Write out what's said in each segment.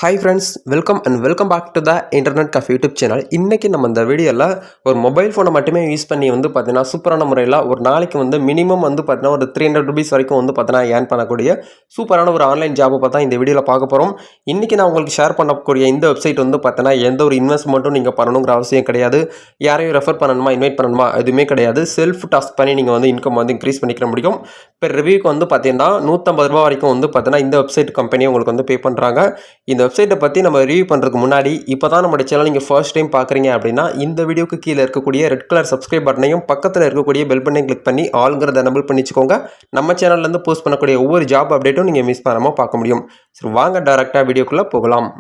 Hi friends, welcome back to the internet cafe YouTube channel. இன்றைக்கி நம்ம இந்த வீடியோவில் ஒரு மொபைல் ஃபோனை மட்டுமே யூஸ் பண்ணி பார்த்தீங்கன்னா சூப்பரான முறையில் ஒரு நாளைக்கு மினிமம் பார்த்தீங்கன்னா ஒரு 300 ருபீஸ் வரைக்கும் பார்த்தீங்கன்னா ஏர்ன் பண்ணக்கூடிய சூப்பரான ஒரு ஆன்லைன் ஜாபை பார்த்தா இந்த வீடியோவில் பார்க்க போகிறோம். இன்றைக்கி நான் உங்களுக்கு ஷேர் பண்ணக்கூடிய இந்த வெப்சைட் பார்த்தீங்கன்னா எந்த ஒரு இன்வெஸ்ட்மெண்ட்டும் நீங்கள் பண்ணணுங்கிற அவசியம் கிடையாது. யாரையும் ரெஃபர் பண்ணணுமா, இன்வைட் பண்ணணுமா, எதுவுமே கிடையாது. செல்ஃப் டாஸ்க் பண்ணி நீங்கள் இன்கம் இன்க்ரீஸ் பண்ணிக்கிற முடியும். இப்போ ரிவ்யூக்கு பார்த்தீங்கன்னா 150 ரூபா வரைக்கும் பார்த்தீங்கன்னா இந்த வெப்சைட் கம்பெனி உங்களுக்கு பே பண்ணுறாங்க. இந்த வெப்சைட்டை பற்றி நம்ம ரிவ்யூ பண்ணுறதுக்கு முன்னாடி இப்போ தான் நம்ம சேனல் நீங்கள் ஃபர்ஸ்ட் டைம் பார்க்குறீங்க அப்படின்னா இந்த வீடியோக்கு கீழே இருக்கக்கூடிய ரெட் கலர் சப்ஸ்கிரைப் பட்டனையும் பக்கத்தில் இருக்கக்கூடிய பெல் பட்டனையும் கிளிக் பண்ணி ஆல்ங்கிறத எனபிள் பண்ணிச்சுக்கோங்க. நம்ம சேனல்லேருந்து போஸ்ட் பண்ணக்கூடிய ஒவ்வொரு ஜாப் அப்டேட்டும் நீங்கள் மிஸ் பண்ணாமல் பார்க்க முடியும். சரி, வாங்க டைரெக்டாக வீடியோக்குள்ளே போகலாம்.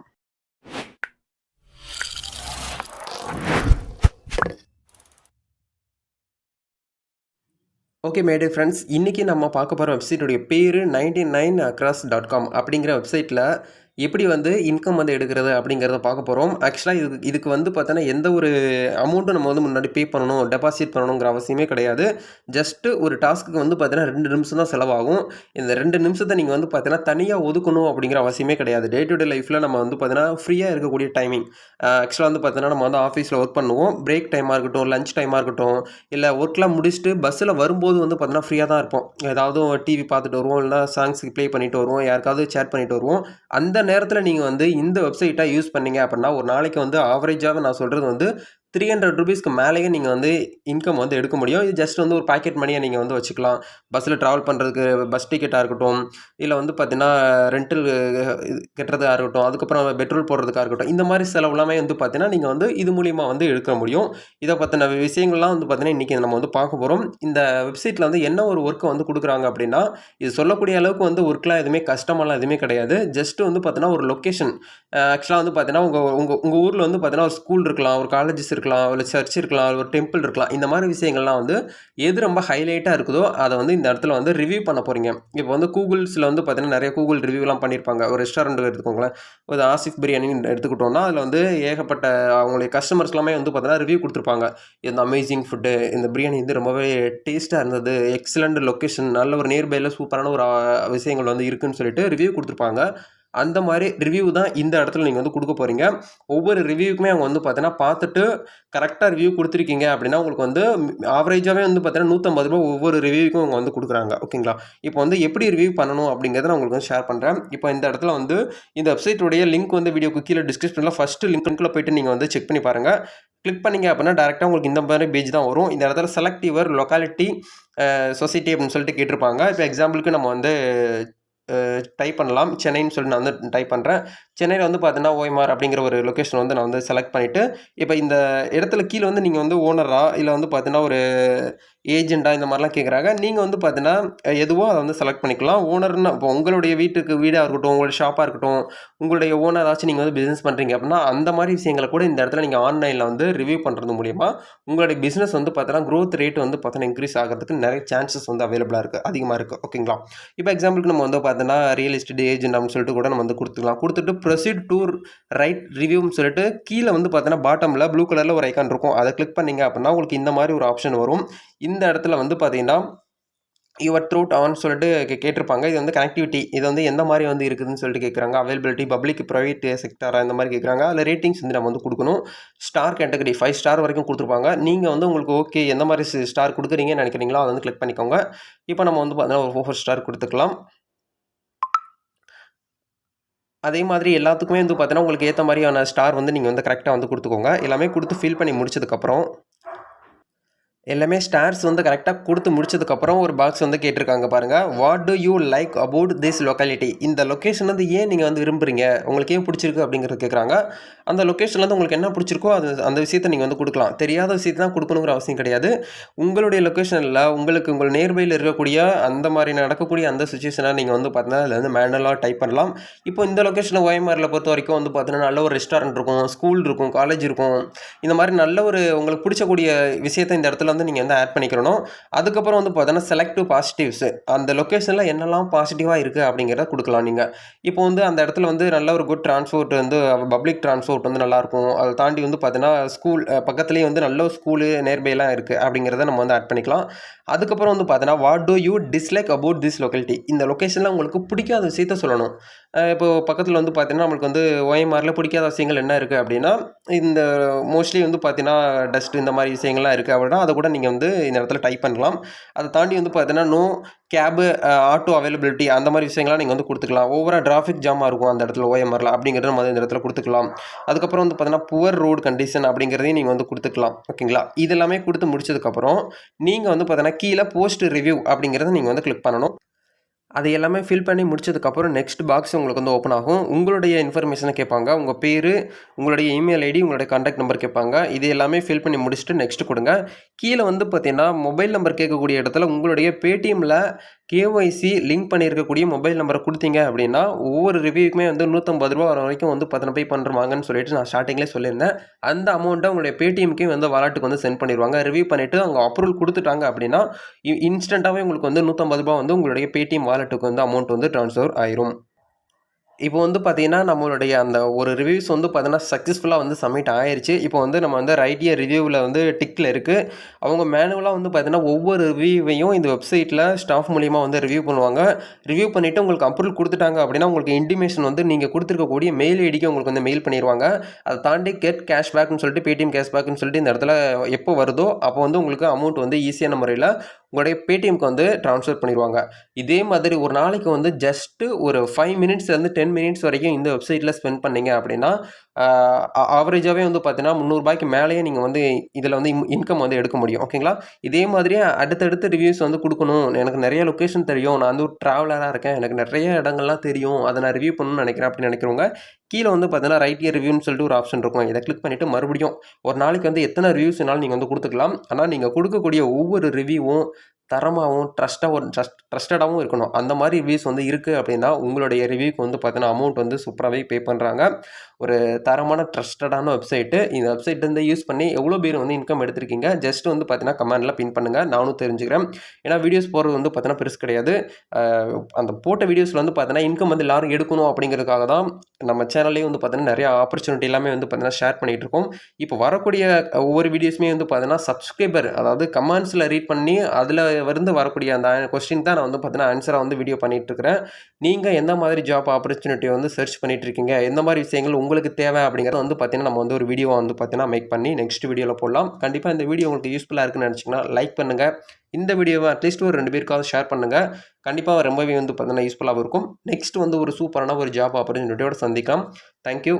ஓகே மை டியர் ஃப்ரெண்ட்ஸ், இன்றைக்கி நம்ம பார்க்க போகிற வெப்சைட்டுடைய பேர் 99across.com அப்படிங்கிற வெப்சைட்டில் எப்படி இன்கம் எடுக்கிறது அப்படிங்கிறத பார்க்க போகிறோம். ஆக்சுவலாக இதுக்கு பார்த்தோன்னா எந்த ஒரு அமௌண்ட்டும் நம்ம முன்னாடி பே பண்ணணும், டெபாசிட் பண்ணணுங்கிற அவசியமே கிடையாது. ஜஸ்ட்டு ஒரு டாஸ்க்கு பார்த்தீங்கன்னா 2 நிமிஷம் தான் செலவாகும். இந்த 2 நிமிஷத்தை நீங்கள் பார்த்தீங்கன்னா தனியாக ஒதுக்கணும் அப்படிங்கிற அவசியமே கிடையாது. டே டு டே லைஃப்பில் நம்ம பார்த்தீங்கன்னா ஃப்ரீயாக இருக்கக்கூடிய டைமிங். ஆக்சுவலாக பார்த்தீங்கன்னா நம்ம ஆஃபீஸில் ஒர்க் பண்ணுவோம். பிரேக் டைமாக இருக்கட்டும், லஞ்ச் டைமாக இருக்கட்டும், இல்லை ஒர்க்லாம் முடிச்சுட்டு பஸ்ஸில் வரும்போது பார்த்தீங்கன்னா ஃப்ரீயாக தான் இருப்போம். ஏதாவது டிவி பார்த்துட்டு வருவோம், இல்லைனா சாங்ஸுக்கு ப்ளே பண்ணிட்டு வருவோம், யாருக்காவது சேட் பண்ணிட்டு வருவோம். அந்த நேரத்தில் நீங்கள் இந்த வெப்சைட்டை யூஸ் பண்ணீங்க அப்படின்னா ஒரு நாளைக்கு ஆவரேஜாக நான் சொல்கிறது 300 ருபீஸ்க்கு மேலேயே நீங்கள் இன்கம் எடுக்க முடியும். இது ஜஸ்ட் ஒரு பாக்கெட் மணியை நீங்கள் வச்சுக்கலாம். பஸ்ஸில் ட்ராவல் பண்ணுறதுக்கு பஸ் டிக்கெட்டாக இருக்கட்டும், இல்லை பார்த்தீங்கன்னா ரெண்டல் கட்டுறதாக இருக்கட்டும், அதுக்கப்புறம் பெட்ரோல் போடுறதுக்காக இருக்கட்டும், இந்த மாதிரி செலவுலாமே பார்த்தீங்கன்னா நீங்கள் இது மூலிமா எடுக்க முடியும். இதை பற்றின விஷயங்கள்லாம் பார்த்தீங்கன்னா இன்றைக்கி நம்ம பார்க்க போகிறோம். இந்த வெப்சைட்டில் என்ன ஒரு ஒர்க்கை கொடுக்குறாங்க அப்படின்னா, இது சொல்லக்கூடிய அளவுக்கு ஒர்க்லாம் எதுவுமே கஷ்டமெல்லாம் எதுவுமே கிடையாது. ஜஸ்ட்டு பார்த்தீங்கன்னா ஒரு லொக்கேஷன். ஆக்சுவலாக பார்த்தீங்கன்னா உங்கள் ஊரில் பார்த்தீங்கன்னா ஒரு ஸ்கூல் இருக்கலாம், ஒரு காலேஜஸ் இருக்கலாம், இல்லை சர்ச் இருக்கலாம், ஒரு டெம்பிள் இருக்கலாம். இந்த மாதிரி விஷயங்கள்லாம் எது ரொம்ப ஹைலைட்டாக இருக்குதோ அதை இந்த இடத்துல ரிவ்யூ பண்ண போகிறீங்க. இப்போ கூகுள்ஸில் பார்த்தீங்கன்னா நிறைய கூகுள் ரிவ்யூலாம் பண்ணியிருப்பாங்க. ஒரு ரெஸ்டாரண்ட் எடுத்துக்கோங்களேன், ஒரு ஆசிஃப் பிரியாணின்னு எடுத்துக்கிட்டோம்னா அதில் ஏகப்பட்ட அவங்களுடைய கஸ்டமர்ஸ் எல்லாமே பார்த்தீங்கன்னா ரிவ்யூ கொடுத்துருப்பாங்க. இந்த அமேசிங் ஃபுட்டு, இந்த பிரியாணி ரொம்பவே டேஸ்ட்டாக இருந்தது, எக்ஸலண்ட் லொக்கேஷன், நல்ல ஒரு நியர்பையில் சூப்பரான ஒரு விஷயங்கள் இருக்குதுன்னு சொல்லிட்டு ரிவ்யூ கொடுத்துருப்பாங்க. அந்த மாதிரி ரிவ்யூ தான் இந்த இடத்துல நீங்கள் கொடுக்க போகிறீங்க. ஒவ்வொரு ரிவ்யூக்குமே அவங்க பார்த்தீங்கன்னா பார்த்துட்டு கரெக்டாக ரிவ்யூ கொடுத்துருக்கீங்க அப்படின்னா உங்களுக்கு ஆவரேஜாகவே பார்த்தீங்கன்னா 150 ரூபா ஒவ்வொரு ரிவ்யூக்கும் அவங்க கொடுக்குறாங்க. ஓகேங்களா? இப்போ எப்படி ரிவ்யூ பண்ணணும் அப்படிங்கிறத நான் உங்களுக்கு ஷேர் பண்ணுறேன். இப்போ இந்த இடத்துல இந்த வெப்சைட்டுடைய லிங்க் வீடியோக்கு கீழே டிஸ்கிரிப்ஷனில் ஃபஸ்ட்டு லிங்க்கில் போய்ட்டு நீங்கள் செக் பண்ணி பாருங்கள். கிளிக் பண்ணிங்க அப்படின்னா டேரெக்டாக உங்களுக்கு இந்த மாதிரி பேஜ் தான் வரும். இந்த இடத்துல செலக்ட் யுவர் லொக்காலிட்டி சொசைட்டி அப்படின்னு சொல்லிட்டு கேட்டிருப்பாங்க. இப்போ எக்ஸாம்பிளுக்கு நம்ம டைப் பண்ணலாம். சென்னைன்னு சொல்லி நான் டைப் பண்ணுறேன். சென்னையில் பார்த்தீங்கன்னா ஓய்மார் அப்படிங்கிற ஒரு லொக்கேஷன் நான் செலக்ட் பண்ணிவிட்டு, இப்போ இந்த இடத்துல கீழே நீங்கள் ஓனரா இல்லை பார்த்தீங்கன்னா ஒரு ஏஜெண்டா இந்த மாதிரிலாம் கேட்குறாங்க. நீங்கள் பார்த்தீங்கன்னா எதுவோ அதை செலக்ட் பண்ணிக்கலாம். ஓனர்னா இப்போ உங்களுடைய வீடாக இருக்கட்டும், உங்களுடைய ஷாப்பாக இருக்கட்டும், உங்களுடைய ஓனராச்சும் நீங்கள் பிஸ்னஸ் பண்ணுறீங்க அப்படின்னா அந்த மாதிரி விஷயங்களை கூட இந்த இடத்துல நீங்கள் ஆன்லைனில் ரிவ்யூ பண்ணுறது மூலிமா உங்களுடைய பிஸ்னஸ் பார்த்தீங்கன்னா க்ரோத் ரேட் பார்த்தீங்கன்னா இன்க்ரீஸ் ஆகிறதுக்கு நிறைய சான்சஸ் அவைலபிளாக இருக்குது, அதிகமாக இருக்குது. ஓகேங்களா? இப்போ எக்ஸாம்பிளுக்கு நம்ம பார்த்தீங்கன்னா ரியல் எஸ்டேட் ஏஜென்ட் அப்படின்னு சொல்லிட்டு கூட நம்ம கொடுத்துக்கலாம். கொடுத்துட்டு ப்ரொசீட் டு ரைட் ரிவ்யூன்னு சொல்லிட்டு கீழே பார்த்தீங்கன்னா பாட்டமில் ப்ளூ கலரில் ஒரு ஐக்கான் இருக்கும். அதை கிளிக் பண்ணிங்க அப்படின்னா உங்களுக்கு இந்த மாதிரி ஒரு ஆப்ஷன் வரும். இந்த இடத்துல பார்த்தீங்கன்னா யுவர் த்ரூட் ஆன் சொல்லிட்டு கேட்டிருப்பாங்க. இது கனெக்டிவிட்டி, இது எந்த மாதிரி இருக்குதுன்னு சொல்லிட்டு கேட்குறாங்க. அவைலபிலிட்டி, பப்ளிக், ப்ரைவேட் செக்டரா இந்த மாதிரி கேட்குறாங்க. அதில் ரேட்டிங்ஸ் நம்ம கொடுக்கணும். ஸ்டார் கேட்டகரி 5 ஸ்டார் வரைக்கும் கொடுத்துருப்பாங்க. நீங்கள் உங்களுக்கு ஓகே எந்த மாதிரி ஸ்டார் கொடுக்குறீங்கன்னு நினைக்கிறீங்களோ அதை கிளிக் பண்ணிக்கோங்க. இப்போ நம்ம பார்த்தீங்கன்னா ஒரு 4 ஸ்டார் கொடுத்துக்கலாம். அதே மாதிரி எல்லாத்துக்குமே பார்த்தீங்கன்னா உங்களுக்கு ஏற்ற மாதிரியான ஸ்டார் நீங்கள் கரெக்டாக கொடுத்துக்கோங்க. எல்லாமே கொடுத்து ஃபில் பண்ணி முடிச்சதுக்கப்புறம் எல்லாமே ஸ்டார்ஸ் கரெக்டாக கொடுத்து முடிச்சதுக்கப்புறம் ஒரு பாக்ஸ் கேட்டிருக்காங்க பாருங்கள். What to you like about this locality? இந்த லொக்கேஷன் ஏன் நீங்கள் விரும்புகிறீங்க, உங்களுக்கு ஏன் பிடிச்சிருக்கு அப்படிங்கிறது கேட்குறாங்க. அந்த லொக்கேஷனில் உங்களுக்கு என்ன பிடிச்சிருக்கோ அந்த விஷயத்தை நீங்கள் கொடுக்கலாம். தெரியாத விஷயத்தை தான் கொடுக்கணுங்கிற அவசியம் கிடையாது. உங்களுடைய லொக்கேஷனில் உங்கள் நியர்பையில் இருக்கக்கூடிய அந்த மாதிரி நடக்கக்கூடிய அந்த சுச்சுவேஷனை நீங்கள் பார்த்தீங்கன்னா அதில் மேனுவலாக டைப் பண்ணலாம். இப்போ இந்த லொக்கேஷனில் ஓஎம்ஆரில் பொறுத்த வரைக்கும் பார்த்தீங்கன்னா நல்ல ஒரு ரெஸ்டாரண்ட் இருக்கும், ஸ்கூல் இருக்கும், காலேஜ் இருக்கும். இந்த மாதிரி நல்ல ஒரு உங்களுக்கு பிடிச்சக்கூடிய விஷயத்தை இந்த இடத்துல நீங்கள் ஆட் பண்ணிக்கிறணும். அதுக்கப்புறம் பார்த்தீங்கன்னா செலக்ட் பாசிட்டிவ்ஸ், அந்த லொக்கேஷனில் என்னெல்லாம் பாசிட்டிவாக இருக்குது அப்படிங்கிறத கொடுக்கலாம். நீங்கள் இப்போ அந்த இடத்துல நல்ல ஒரு குட் டிரான்ஸ்போர்ட் பப்ளிக் டிரான்ஸ்போர்ட் நல்லாயிருக்கும். அதை தாண்டி பார்த்தீங்கன்னா ஸ்கூல் பக்கத்துலேயே நல்ல ஸ்கூலு நியர்பைலாம் இருக்குது அப்படிங்கிறத நம்ம ஆட் பண்ணிக்கலாம். அதுக்கப்புறம் பார்த்தீங்கன்னா what to you dislike about this locality? இந்த லொக்கேஷனில் உங்களுக்கு பிடிக்காத விஷயத்த சொல்லணும். இப்போ பக்கத்தில் வந்து பார்த்தீங்கன்னா, நம்மளுக்கு வந்து OMRல பிடிக்காத விஷயங்கள் என்ன இருக்குது அப்படின்னா, இந்த மோஸ்ட்லி வந்து பார்த்தீங்கன்னா, டஸ்ட் இந்த மாதிரி விஷயங்கள்லாம் இருக்குது அப்படின்னா, அதை கூட நீங்கள் வந்து இந்த இடத்துல டைப் பண்ணலாம். அதை தாண்டி வந்து பார்த்தீங்கன்னா, நோ கேபு ஆட்டோ அவைலபிலிட்டி அந்த மாதிரி விஷயங்கள்லாம் நீங்கள் வந்து கொடுத்துக்கலாம். ஓவரா டிராஃபிக் ஜாமாக இருக்கும் அந்த இடத்துல OMRல அப்படிங்கிறத நம்ம வந்து இந்த இடத்துல கொடுத்துக்கலாம். அதுக்கப்புறம் வந்து பார்த்தீங்கன்னா, புவர் ரோடு கண்டிஷன் அப்படிங்கிறதையும் நீங்கள் வந்து கொடுத்துக்கலாம். ஓகேங்களா? இது எல்லாமே கொடுத்து முடிச்சதுக்கப்புறம், நீங்கள் வந்து பார்த்தீங்கன்னா, கீழே போஸ்ட் ரிவ்யூ அப்படிங்கிறத நீங்கள் வந்து கிளிக் பண்ணணும். அது எல்லாமே ஃபில் பண்ணி முடிச்சதுக்கப்புறம் நெக்ஸ்ட் பாக்ஸ் உங்களுக்கு வந்து ஓப்பன் ஆகும். உங்களுடைய இன்ஃபர்மேஷனை கேட்பாங்க. உங்கள் பேர், உங்களுடைய இமெயில் ஐடி, உங்களுடைய கான்டாக்ட் நம்பர் கேட்பாங்க. இது எல்லாமே ஃபில் பண்ணி முடிச்சுட்டு நெக்ஸ்ட் கொடுங்க. கீழே வந்து பார்த்தீங்கன்னா, மொபைல் நம்பர் கேட்கக்கூடிய இடத்துல உங்களுடைய பேடிஎம்ல KYC லிங்க் பண்ணியிருக்கக்கூடிய மொபைல் நம்பரை கொடுத்தீங்க அப்படின்னா, ஒவ்வொரு ரிவ்யூக்குமே வந்து ரூ. 150 வர வரைக்கும் வந்து பார்த்தீங்கன்னா பே பண்ணுவாங்கன்னு சொல்லிட்டு நான் ஸ்டார்டிங்லேயே சொல்லியிருந்தேன். அந்த அமௌண்ட்டை உங்களுடைய பேடிஎம்க்கே வந்து வாலெட்டுக்கு வந்து சென்ட் பண்ணிடுவாங்க. ரிவ்யூ பண்ணிவிட்டு அவங்க அப்ரூவல் கொடுத்துட்டாங்க அப்படின்னா, இன்ஸ்டன்ட்டாவே உங்களுக்கு வந்து ரூ. 150 வந்து உங்களுடைய பேடிஎம் வாலெட்டுக்கு வந்து அமௌண்ட் வந்து ட்ரான்ஸ்ஃபர் ஆயிரும். இப்போ வந்து பார்த்தீங்கன்னா, நம்மளுடைய அந்த ஒரு ரிவ்யூஸ் வந்து பார்த்தீங்கன்னா, சக்ஸஸ்ஃபுல்லா வந்து சப்மிட் ஆயிருச்சு. இப்போ வந்து நம்ம வந்து ரைட் எ ரிவ்யூவில் வந்து டிக்ல இருக்கு. அவங்க மேனுவலா வந்து பார்த்தீங்கன்னா, ஒவ்வொரு ரிவ்யூவையும் இந்த வெப்சைட்ல ஸ்டாஃப் மூலியமா வந்து ரிவ்யூ பண்ணுவாங்க. ரிவ்யூ பண்ணிட்டு உங்களுக்கு அப்ரூவல் குடுத்துட்டாங்க அப்படின்னா, உங்களுக்கு இன்டிமேஷன் வந்து நீங்க குடுத்திருக்கக்கூடிய மெயில் ஐடிக்கு உங்களுக்கு வந்து மெயில் பண்ணிருவாங்க. அத தாண்டி கெட் கேஷ்பேக்ன்னு சொல்லிட்டு பேடிஎம் கேஷ்பேக்ன்னு சொல்லிட்டு இந்த இடத்துல எப்போ வருதோ, அப்போ வந்து உங்களுக்கு அமௌண்ட் வந்து ஈஸியான முறையில உங்களுடைய பேடிஎம்க்கு வந்து ட்ரான்ஸ்ஃபர் பண்ணிருவாங்க. இதே மாதிரி ஒரு நாளைக்கு வந்து ஜஸ்ட் ஒரு 5 மினிட்ஸ்லேருந்து 10 மினிட்ஸ் வரைக்கும் இந்த வெப்சைட்ல ஸ்பெண்ட் பண்ணீங்க அப்படின்னா, ஆவரேஜாவே வந்து பார்த்தீங்கன்னா, ரூ. 300க்கு மேலேயே நீங்க வந்து இதில வந்து இன்கம் வந்து எடுக்க முடியும். ஓகேங்களா? இதே மாதிரியே அடுத்தடுத்த ரிவ்யூஸ் வந்து குடுக்கணும். எனக்கு நெறைய லொகேஷன் தெரியும். நான் வந்து ஒரு டிராவலரா இருக்கேன். எனக்கு நெறைய இடங்கள்லாம் தெரியும். அத நான் ரிவ்யூ பண்ணணும்னு நெனைக்கிறேன் அப்படின்னு நெனைக்கிறவங்க, கீழ வந்து பார்த்தீங்கன்னா, ரைட் ஹியர் ரிவ்யூன்னு சொல்லிட்டு ஒரு ஆப்ஷன் இருக்கும். இத கிளிக் பண்ணிட்டு மறுபடியும் ஒரு நாளைக்கு வந்து எத்தன ரிவ்யூஸ் வேணாலும் நீங்க வந்து குடுத்துக்கலாம். ஆனா, நீங்க குடுக்கக்கூடிய ஒவ்வொரு ரிவ்யூவும் தரமாவும், ட்ரஸ்டடாவும் இருக்கணும். அந்த மாரி ரிவ்யூஸ் வந்து இருக்கு அப்படின்னா, உங்களுடைய ரிவ்யூக்கு வந்து பார்த்தீங்கன்னா, அமௌண்ட் வந்து சூப்பராவே பே பண்றாங்க. ஒரு தரமான ட்ரஸ்டடான வெப்சைட்டு. இந்த வெப்சைட் வந்து யூஸ் பண்ணி எவ்வளோ பேர் வந்து இன்கம் எடுத்திருக்கீங்க? ஜஸ்ட் வந்து பார்த்தீங்கன்னா, கமெண்ட்ல பின் பண்ணுங்க. நானும் தெரிஞ்சுக்கிறேன். ஏன்னா வீடியோஸ் போடுறது வந்து பார்த்தீங்கன்னா, பெருசு கிடையாது. அந்த போட்ட வீடியோஸ்ல வந்து பார்த்தீங்கன்னா, இன்கம் வந்து எல்லாரும் எடுக்கணும் அப்படிங்கிறதுக்காக தான் நம்ம சேனல்லயே வந்து பார்த்தீங்கன்னா, நெறைய ஆப்பர்ச்சுனிட்டி எல்லாமே வந்து பார்த்தீங்கன்னா, ஷேர் பண்ணிட்டு இருக்கோம். இப்போ வரக்கூடிய ஒவ்வொரு வீடியோஸுமே வந்து பார்த்தீங்கன்னா, சப்ஸ்கிரைபர் அதாவது கமெண்ட்ஸ்ல ரீட் பண்ணி அதில வந்து வரக்கூடிய அந்த கொஸ்டின் தான் நான் வந்து பார்த்தீங்கன்னா, ஆன்ஸரா வந்து வீடியோ பண்ணிட்டு இருக்கிறேன். நீங்க எந்த மாதிரி ஜாப் ஆப்பர்ச்சுனிட்டிய வந்து சர்ச் பண்ணிட்டு இருக்கீங்க? எந்த மாரி விஷயங்கள் உங்களுக்கு தேவை அப்படிங்கிறத வந்து பார்த்தீங்கன்னா, நம்ம வந்து ஒரு வீடியோவா வந்து பார்த்தீங்கன்னா, மேக் பண்ணி நெக்ஸ்ட் வீடியோல போடலாம். கண்டிப்பா இந்த வீடியோ உங்களுக்கு யூஸ்ஃபுல்லா இருக்குன்னு நெனச்சீங்கன்னா, லைக் பண்ணுங்க. இந்த வீடியோவ அட்லீஸ்ட் ஒரு 2 பேருக்காவது ஷேர் பண்ணுங்க. கண்டிப்பா ரொம்பவே வந்து பார்த்தீங்கன்னா, யூஸ்ஃபுல்லாவும் இருக்கும். நெக்ஸ்ட் வந்து ஒரு சூப்பரான ஒரு ஜாப் ஆப்பர்ச்சுனிட்டியோட சந்திக்கலாம். Thank you.